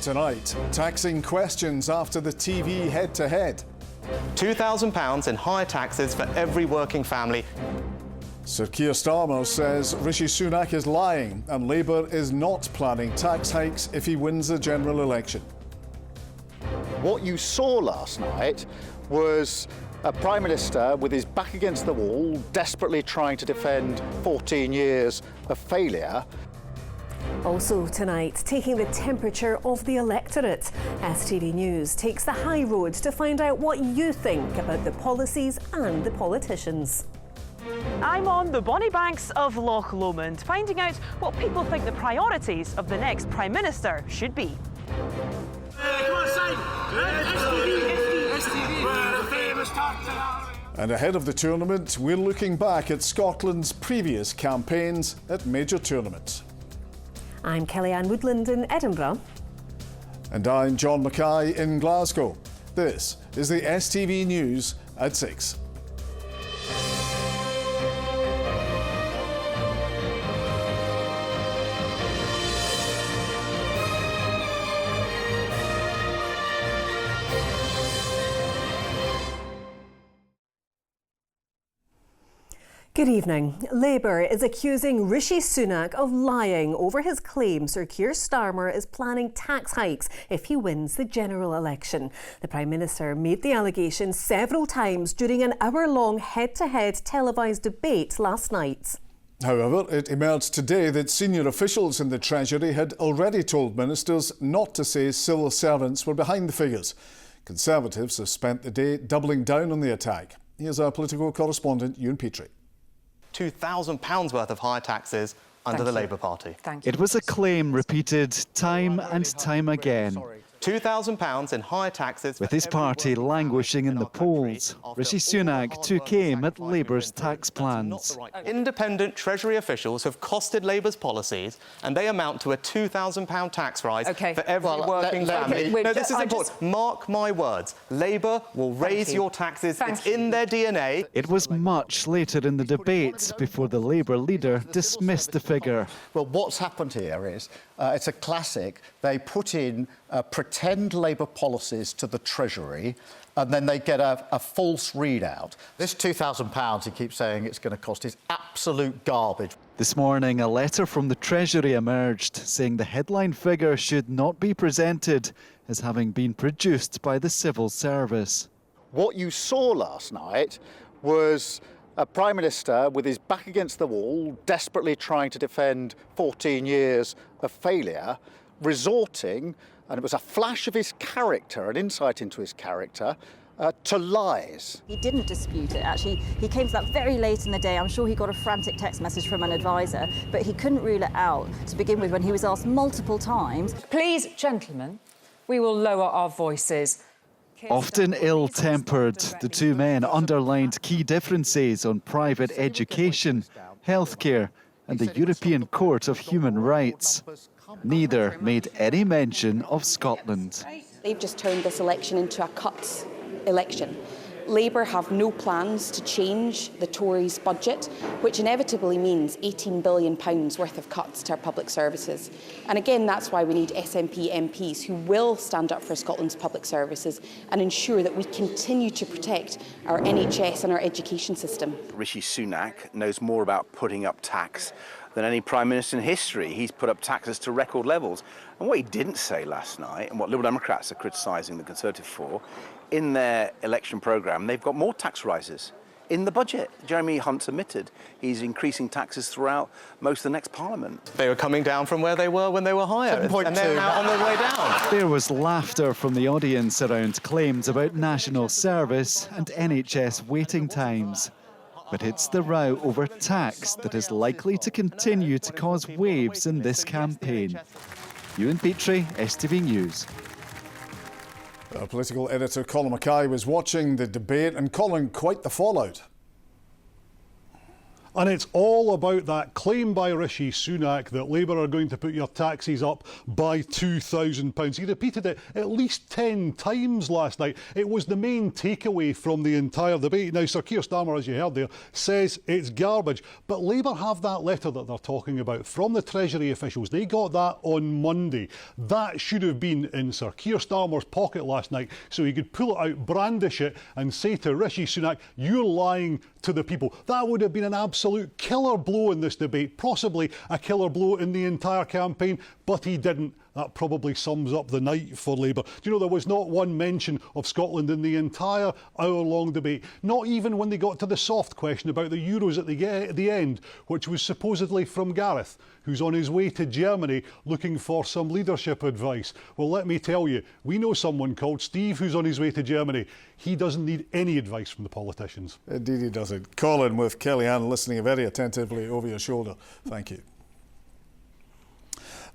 Tonight, taxing questions after the TV head-to-head. £2,000 in higher taxes for every working family. Sir Keir Starmer says Rishi Sunak is lying and Labour is not planning tax hikes if he wins the general election. What you saw last night was a Prime Minister with his back against the wall, desperately trying to defend 14 years of failure. Also tonight, taking the temperature of the electorate. STV News takes the high road to find out what you think about the policies and the politicians. I'm on the bonny banks of Loch Lomond, finding out what people think the priorities of the next Prime Minister should be. Come on, sign! STV! We're the famous talk. And ahead of the tournament, we're looking back at Scotland's previous campaigns at major tournaments. I'm Kellyanne Woodland in Edinburgh. And I'm John Mackay in Glasgow. This is the STV News at 6. Good evening. Labour is accusing Rishi Sunak of lying over his claim Sir Keir Starmer is planning tax hikes if he wins the general election. The Prime Minister made the allegation several times during an hour-long head-to-head televised debate last night. However, it emerged today that senior officials in the Treasury had already told ministers not to say civil servants were behind the figures. Conservatives have spent the day doubling down on the attack. Here's our political correspondent, Ewan Petrie. £2,000 worth of higher taxes under the Labour Party. It was a claim repeated time and time again. £2,000 in higher taxes. With his party languishing in the polls, Rishi Sunak took aim at Labour's tax plans. Independent Treasury officials have costed Labour's policies, and they amount to a £2,000 tax rise for every working family. No, this is important. Mark my words. Labour will raise your taxes. It's in their DNA. It was much later in the debate before the Labour leader dismissed the figure. Well, what's happened here is it's a classic. They put in pretend Labour policies to the Treasury and then they get a false readout. This £2,000 he keeps saying it's going to cost is absolute garbage. This morning, a letter from the Treasury emerged saying the headline figure should not be presented as having been produced by the civil service. What you saw last night was a Prime Minister with his back against the wall, desperately trying to defend 14 years of failure, resorting, and it was a flash of his character, an insight into his character, to lies. He didn't dispute it, actually. He came to that very late in the day. I'm sure he got a frantic text message from an advisor, but he couldn't rule it out to begin with when he was asked multiple times. Please, gentlemen, we will lower our voices. Often ill-tempered, the two men underlined key differences on private education, healthcare and the European Court of Human Rights. Neither made any mention of Scotland. They've just turned this election into a cuts election. Labour have no plans to change the Tories' budget, which inevitably means £18 billion worth of cuts to our public services. And again, that's why we need SNP MPs who will stand up for Scotland's public services and ensure that we continue to protect our NHS and our education system. Rishi Sunak knows more about putting up tax than any Prime Minister in history. He's put up taxes to record levels. And what he didn't say last night, and what Liberal Democrats are criticising the Conservative for, in their election programme, they've got more tax rises in the budget. Jeremy Hunt's admitted he's increasing taxes throughout most of the next Parliament. They were coming down from where they were when they were higher, and they're now on their way down. There was laughter from the audience around claims about national service and NHS waiting times. But it's the row over tax that is likely to continue to cause waves in this campaign. Ewan Petrie, STV News. Our political editor Colin Mackay was watching the debate and calling quite the fallout. And it's all about that claim by Rishi Sunak that Labour are going to put your taxes up by £2,000. He repeated it at least 10 times last night. It was the main takeaway from the entire debate. Now, Sir Keir Starmer, as you heard there, says it's garbage. But Labour have that letter that they're talking about from the Treasury officials. They got that on Monday. That should have been in Sir Keir Starmer's pocket last night so he could pull it out, brandish it and say to Rishi Sunak, you're lying to the people. That would have been an absolute killer blow in this debate, possibly a killer blow in the entire campaign, but he didn't. That probably sums up the night for Labour. Do you know, there was not one mention of Scotland in the entire hour-long debate, not even when they got to the soft question about the Euros at the end, which was supposedly from Gareth, who's on his way to Germany looking for some leadership advice. Well, let me tell you, we know someone called Steve who's on his way to Germany. He doesn't need any advice from the politicians. Indeed he doesn't. Colin with Kellyanne listening very attentively over your shoulder. Thank you.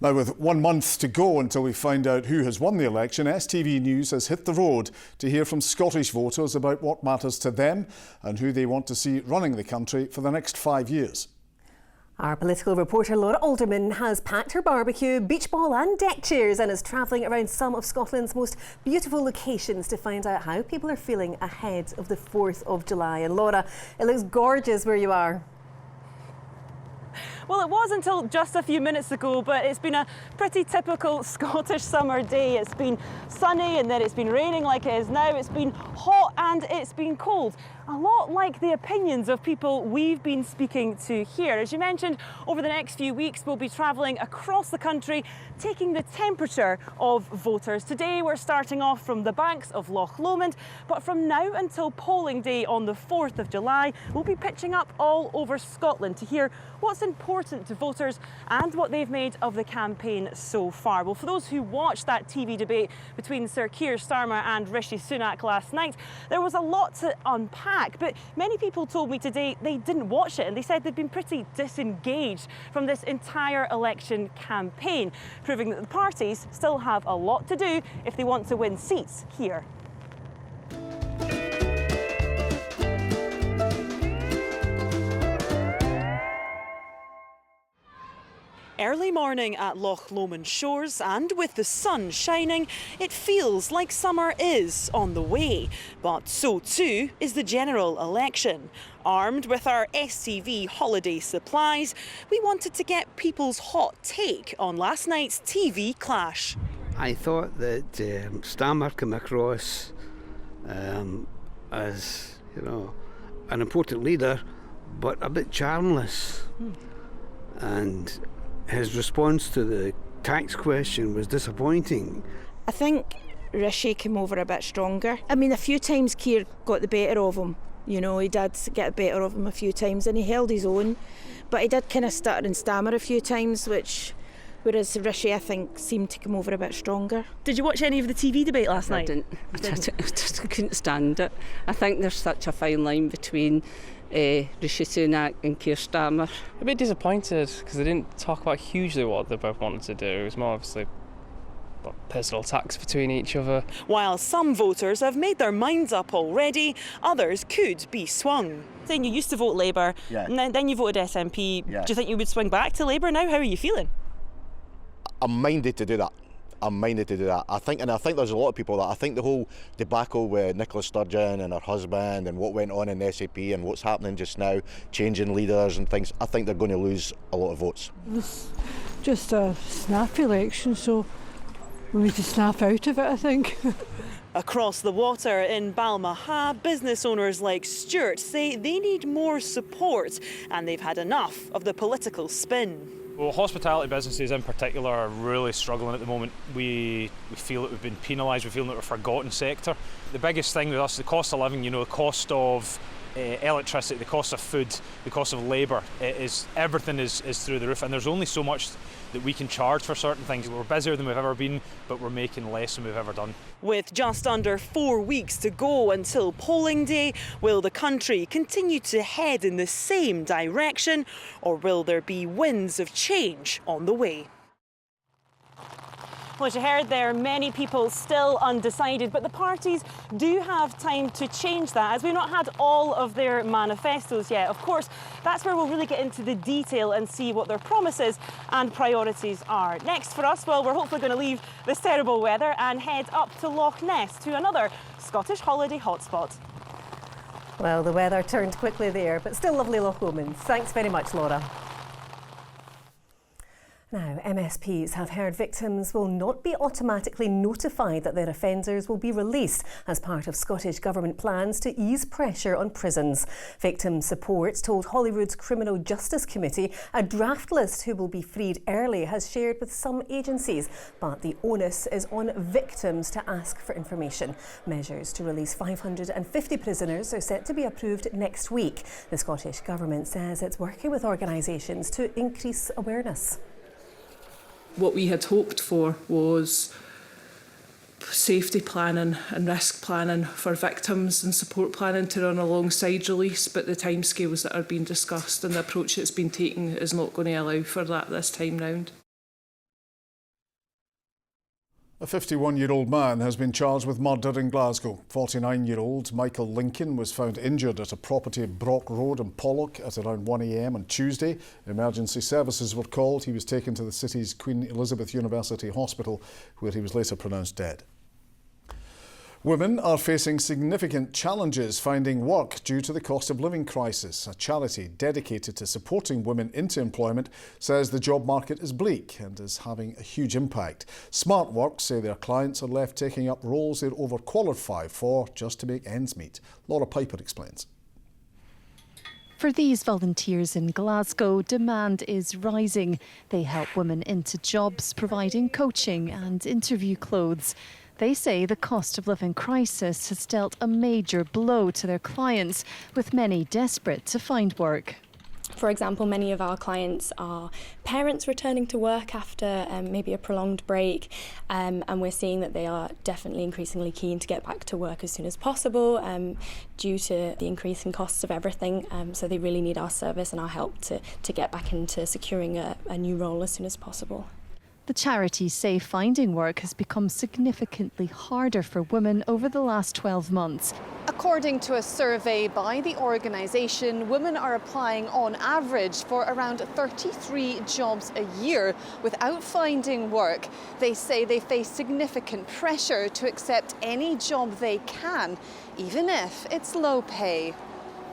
Now, with 1 month to go until we find out who has won the election, STV News has hit the road to hear from Scottish voters about what matters to them and who they want to see running the country for the next 5 years. Our political reporter Laura Alderman has packed her barbecue, beach ball and deck chairs and is travelling around some of Scotland's most beautiful locations to find out how people are feeling ahead of the 4th of July. And Laura, it looks gorgeous where you are. Well, it was until just a few minutes ago, but it's been a pretty typical Scottish summer day. It's been sunny and then it's been raining like it is now. It's been hot and it's been cold. A lot like the opinions of people we've been speaking to here. As you mentioned, over the next few weeks, we'll be travelling across the country, taking the temperature of voters. Today, we're starting off from the banks of Loch Lomond, but from now until polling day on the 4th of July, we'll be pitching up all over Scotland to hear what's important to voters and what they've made of the campaign so far. Well, for those who watched that TV debate between Sir Keir Starmer and Rishi Sunak last night, there was a lot to unpack. But many people told me today they didn't watch it and they said they've been pretty disengaged from this entire election campaign, proving that the parties still have a lot to do if they want to win seats here. Early morning at Loch Lomond shores, and with the sun shining, it feels like summer is on the way. But so too is the general election. Armed with our STV holiday supplies, we wanted to get people's hot take on last night's TV clash. I thought that Starmer came across as, you know, an important leader, but a bit charmless. And his response to the tax question was disappointing. I think Rishi came over a bit stronger. I mean, a few times Keir got the better of him. You know, he did get the better of him a few times and he held his own. But he did kind of stutter and stammer a few times, whereas Rishi, I think, seemed to come over a bit stronger. Did you watch any of the TV debate last night? I just couldn't stand it. I think there's such a fine line between Rishi Sunak and Keir Starmer. A bit disappointed because they didn't talk about hugely what they both wanted to do. It was more obviously personal attacks between each other. While some voters have made their minds up already, others could be swung. Saying you used to vote Labour, and then you voted SNP. Do you think you would swing back to Labour now? How are you feeling? I'm minded to do that. I think there's a lot of people that I think the whole debacle with Nicola Sturgeon and her husband and what went on in the SAP and what's happening just now, changing leaders and things, I think they're going to lose a lot of votes. It was just a snap election, so we need to snap out of it, I think. Across the water in Balmaha, business owners like Stuart say they need more support and they've had enough of the political spin. Well, hospitality businesses in particular are really struggling at the moment. We feel that we've been penalised, we feel that we're a forgotten sector. The biggest thing with us, the cost of living, you know, the cost of electricity, the cost of food, the cost of labour, everything is through the roof, and there's only so much that we can charge for certain things. We're busier than we've ever been, but we're making less than we've ever done. With just under 4 weeks to go until polling day, will the country continue to head in the same direction, or will there be winds of change on the way? Well, as you heard there, many people still undecided, but the parties do have time to change that, as we've not had all of their manifestos yet. Of course, that's where we'll really get into the detail and see what their promises and priorities are. Next for us, well, we're hopefully going to leave this terrible weather and head up to Loch Ness to another Scottish holiday hotspot. Well, the weather turned quickly there, but still lovely Loch Lomond. Thanks very much, Laura. Now, MSPs have heard victims will not be automatically notified that their offenders will be released as part of Scottish Government plans to ease pressure on prisons. Victim Support told Holyrood's Criminal Justice Committee a draft list who will be freed early has shared with some agencies, but the onus is on victims to ask for information. Measures to release 550 prisoners are set to be approved next week. The Scottish Government says it's working with organisations to increase awareness. What we had hoped for was safety planning and risk planning for victims and support planning to run alongside release, but the timescales that are being discussed and the approach that's been taken is not going to allow for that this time round. A 51-year-old man has been charged with murder in Glasgow. 49-year-old Michael Lincoln was found injured at a property at Brock Road in Pollock at around 1 a.m. on Tuesday. Emergency services were called. He was taken to the city's Queen Elizabeth University Hospital, where he was later pronounced dead. Women are facing significant challenges finding work due to the cost of living crisis. A charity dedicated to supporting women into employment says the job market is bleak and is having a huge impact. Smart Work say their clients are left taking up roles they're overqualified for just to make ends meet. Laura Piper explains. For these volunteers in Glasgow, demand is rising. They help women into jobs, providing coaching and interview clothes. They say the cost of living crisis has dealt a major blow to their clients, with many desperate to find work. For example, many of our clients are parents returning to work after maybe a prolonged break, and we're seeing that they are definitely increasingly keen to get back to work as soon as possible due to the increasing costs of everything. So they really need our service and our help to get back into securing a new role as soon as possible. The charities say finding work has become significantly harder for women over the last 12 months. According to a survey by the organisation, women are applying on average for around 33 jobs a year without finding work. They say they face significant pressure to accept any job they can, even if it's low pay.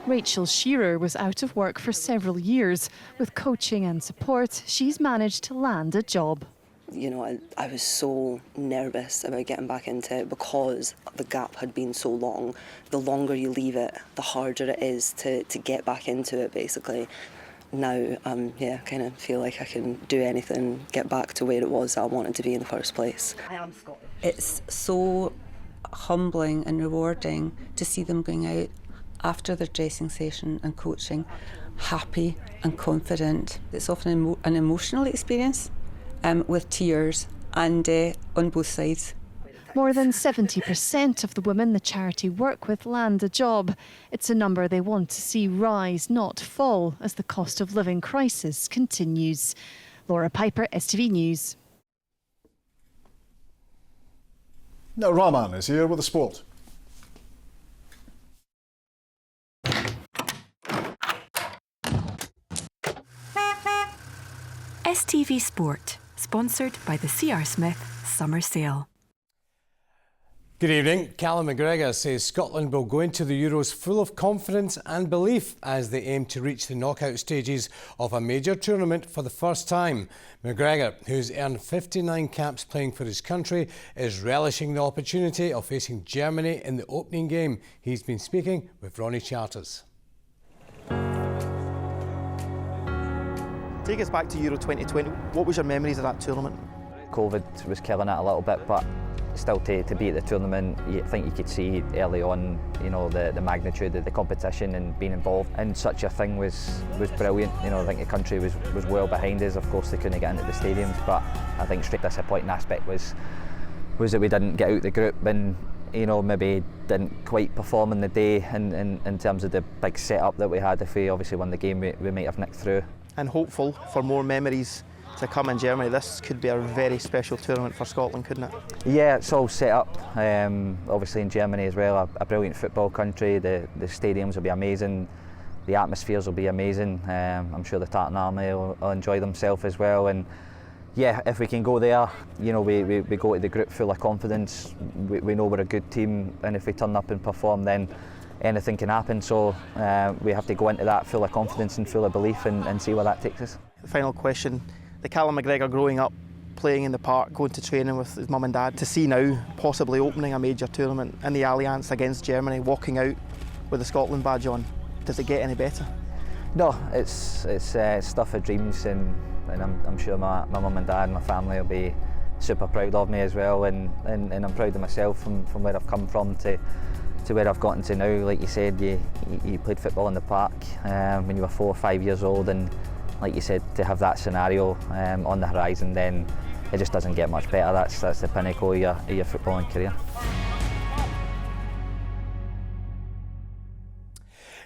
Rachel Shearer was out of work for several years. With coaching and support, she's managed to land a job. You know, I was so nervous about getting back into it because the gap had been so long. The longer you leave it, the harder it is to get back into it, basically. Now, kind of feel like I can do anything, get back to where it was that I wanted to be in the first place. I am Scottish. It's so humbling and rewarding to see them going out after their dressing session and coaching, happy and confident. It's often an emotional experience. With tears and on both sides. More than 70% of the women the charity work with land a job. It's a number they want to see rise, not fall, as the cost of living crisis continues. Laura Piper, STV News. Now Rahman is here with the sport. STV Sport, sponsored by the C.R. Smith Summer Sale. Good evening. Callum McGregor says Scotland will go into the Euros full of confidence and belief as they aim to reach the knockout stages of a major tournament for the first time. McGregor, who's earned 59 caps playing for his country, is relishing the opportunity of facing Germany in the opening game. He's been speaking with Ronnie Charters. Take us back to Euro 2020. What was your memories of that tournament? COVID was killing it a little bit, but still to be at the tournament, I think you could see early on, you know, the magnitude of the competition and being involved in such a thing was brilliant. You know, I think the country was well behind us. Of course, they couldn't get into the stadiums, but I think straight disappointing aspect was that we didn't get out the group and, you know, maybe didn't quite perform in the day in terms of the big setup that we had. If we obviously won the game, we might have nicked through. And hopeful for more memories to come in Germany, this could be a very special tournament for Scotland, couldn't it? Yeah, it's all set up, obviously in Germany as well, a brilliant football country. The stadiums will be amazing, the atmospheres will be amazing. I'm sure the Tartan Army will enjoy themselves as well. And yeah, if we can go there, you know, we go to the group full of confidence. We know we're a good team, and if we turn up and perform, then anything can happen. So we have to go into that full of confidence and full of belief and see where that takes us. The final question, the Callum McGregor growing up, playing in the park, going to training with his mum and dad, to see now possibly opening a major tournament in the Alliance against Germany, walking out with the Scotland badge on, does it get any better? No, it's stuff of dreams, and I'm sure my mum and dad and my family will be super proud of me as well, and I'm proud of myself from where I've come from to where I've gotten to now. Like you said, you played football in the park when you were 4 or 5 years old, and like you said, to have that scenario on the horizon, then it just doesn't get much better. That's the pinnacle of your footballing career.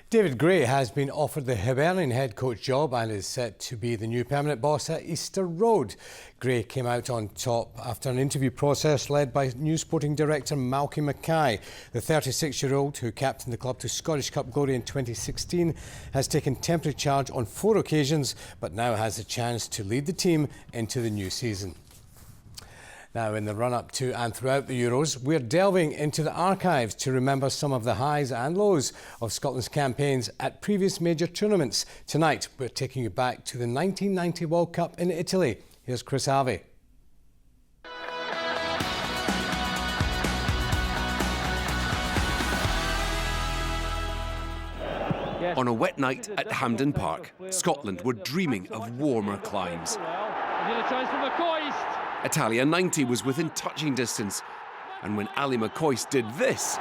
David Gray has been offered the Hibernian head coach job and is set to be the new permanent boss at Easter Road. Gray came out on top after an interview process led by new sporting director Malky Mackay. The 36-year-old, who captained the club to Scottish Cup glory in 2016, has taken temporary charge on 4 occasions, but now has the chance to lead the team into the new season. Now, in the run-up to and throughout the Euros, we're delving into the archives to remember some of the highs and lows of Scotland's campaigns at previous major tournaments. Tonight, we're taking you back to the 1990 World Cup in Italy. Here's Chris Harvey. On a wet night at Hampden Park, Scotland were dreaming of warmer climes. Italia 90 was within touching distance, and when Ali McCoist did this,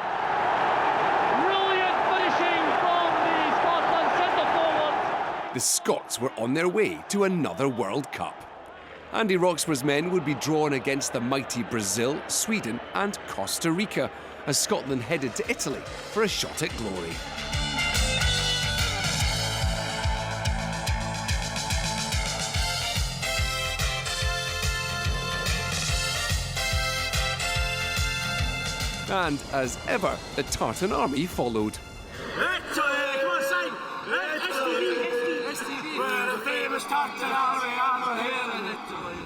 brilliant finishing from the Scotland centre-forward. The Scots were on their way to another World Cup. Andy Roxburgh's men would be drawn against the mighty Brazil, Sweden and Costa Rica as Scotland headed to Italy for a shot at glory. And as ever, the Tartan Army followed. Italy, come on, sign! STV! We're the famous Tartan Army, and we're here in Italy.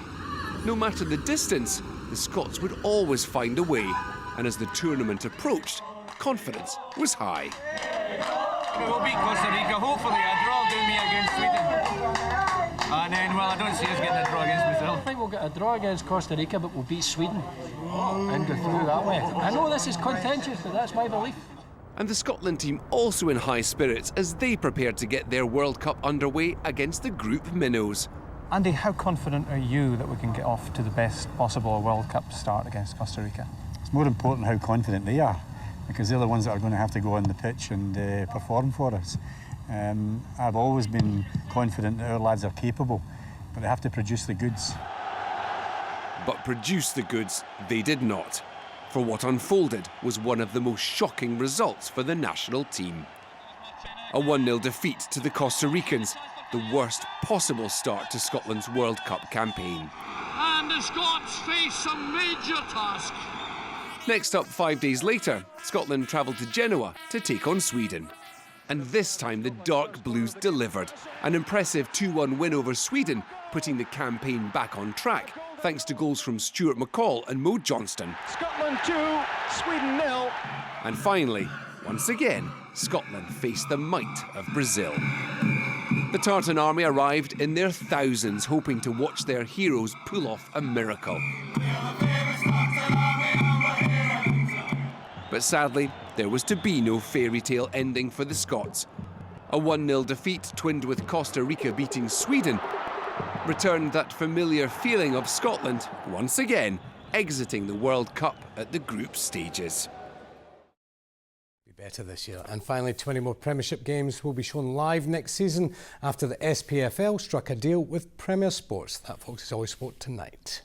No matter the distance, the Scots would always find a way, and as the tournament approached, confidence was high. We'll beat Costa Rica, hopefully a draw doing me against Sweden. And then, well, I don't see us getting a draw against Brazil. I think we'll get a draw against Costa Rica, but we'll beat Sweden and go through that way. I know this is contentious, but that's my belief. And the Scotland team also in high spirits as they prepared to get their World Cup underway against the group minnows. Andy, how confident are you that we can get off to the best possible World Cup start against Costa Rica? It's more important how confident they are, because they're the ones that are going to have to go on the pitch and perform for us. I've always been confident that our lads are capable, but they have to produce the goods. But produce the goods they did not. For what unfolded was one of the most shocking results for the national team. A 1-0 defeat to the Costa Ricans, the worst possible start to Scotland's World Cup campaign. And the Scots face some major task. Next up, 5 days later, Scotland travelled to Genoa to take on Sweden. And this time the Dark Blues delivered. An impressive 2-1 win over Sweden, putting the campaign back on track, thanks to goals from Stuart McCall and Mo Johnston. Scotland 2, Sweden 0. And finally, once again, Scotland faced the might of Brazil. The Tartan Army arrived in their thousands, hoping to watch their heroes pull off a miracle. But sadly, there was to be no fairy tale ending for the Scots. A 1-0 defeat, twinned with Costa Rica beating Sweden, returned that familiar feeling of Scotland, once again, exiting the World Cup at the group stages. Be better this year. And finally, 20 more Premiership games will be shown live next season after the SPFL struck a deal with Premier Sports. That, folks, is Always Sport tonight.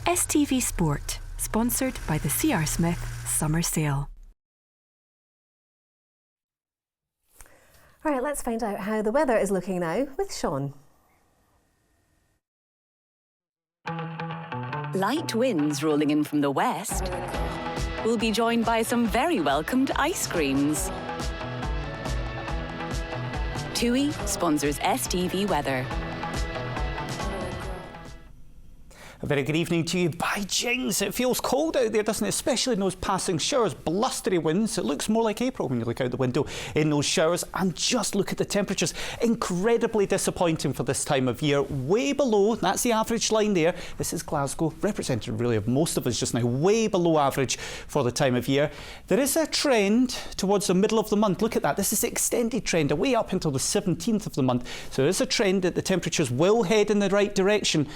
STV Sport, sponsored by the C.R. Smith Summer Sale. Let's find out how the weather is looking now with Sean. Light winds rolling in from the west. We'll be joined by some very welcomed ice creams. TUI sponsors STV weather. A very good evening to you. By jings, it feels cold out there, doesn't it? Especially in those passing showers, blustery winds. It looks more like April when you look out the window in those showers. And just look at the temperatures. Incredibly disappointing for this time of year. Way below, that's the average line there. This is Glasgow, representative really of most of us just now. Way below average for the time of year. There is a trend towards the middle of the month. Look at that. This is the extended trend, away up until the 17th of the month. So there is a trend that the temperatures will head in the right direction,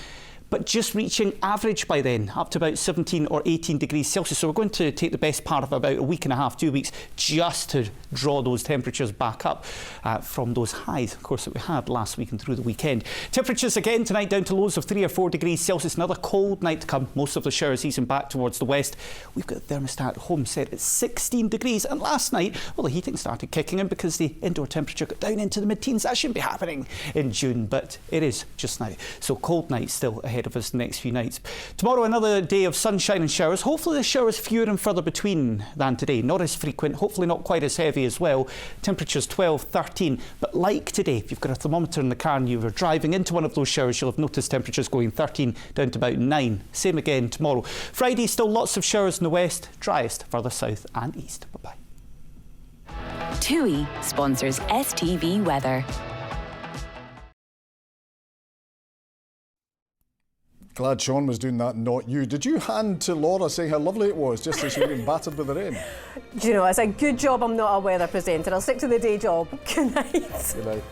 but just reaching average by then, up to about 17 or 18 degrees Celsius. So we're going to take the best part of about a week and a half, 2 weeks, just to draw those temperatures back up from those highs, of course, that we had last week and through the weekend. Temperatures again tonight down to lows of 3 or 4 degrees Celsius. Another cold night to come. Most of the showers easing back towards the west. We've got the thermostat at home set at 16 degrees. And last night, well, the heating started kicking in because the indoor temperature got down into the mid-teens. That shouldn't be happening in June, but it is just now. So cold night still ahead of us the next few nights. Tomorrow, another day of sunshine and showers. Hopefully the showers fewer and further between than today. Not as frequent, hopefully not quite as heavy as well. Temperatures 12, 13. But like today, if you've got a thermometer in the car and you were driving into one of those showers, you'll have noticed temperatures going 13 down to about 9. Same again tomorrow. Friday, still lots of showers in the west, driest further south and east. Bye-bye. TUI sponsors STV weather. Glad Sean was doing that, not you. Did you hand to Laura saying how lovely it was just as you were being battered with the rain? Do you know, it's a good job I'm not a weather presenter. I'll stick to the day job. Good night. Good night.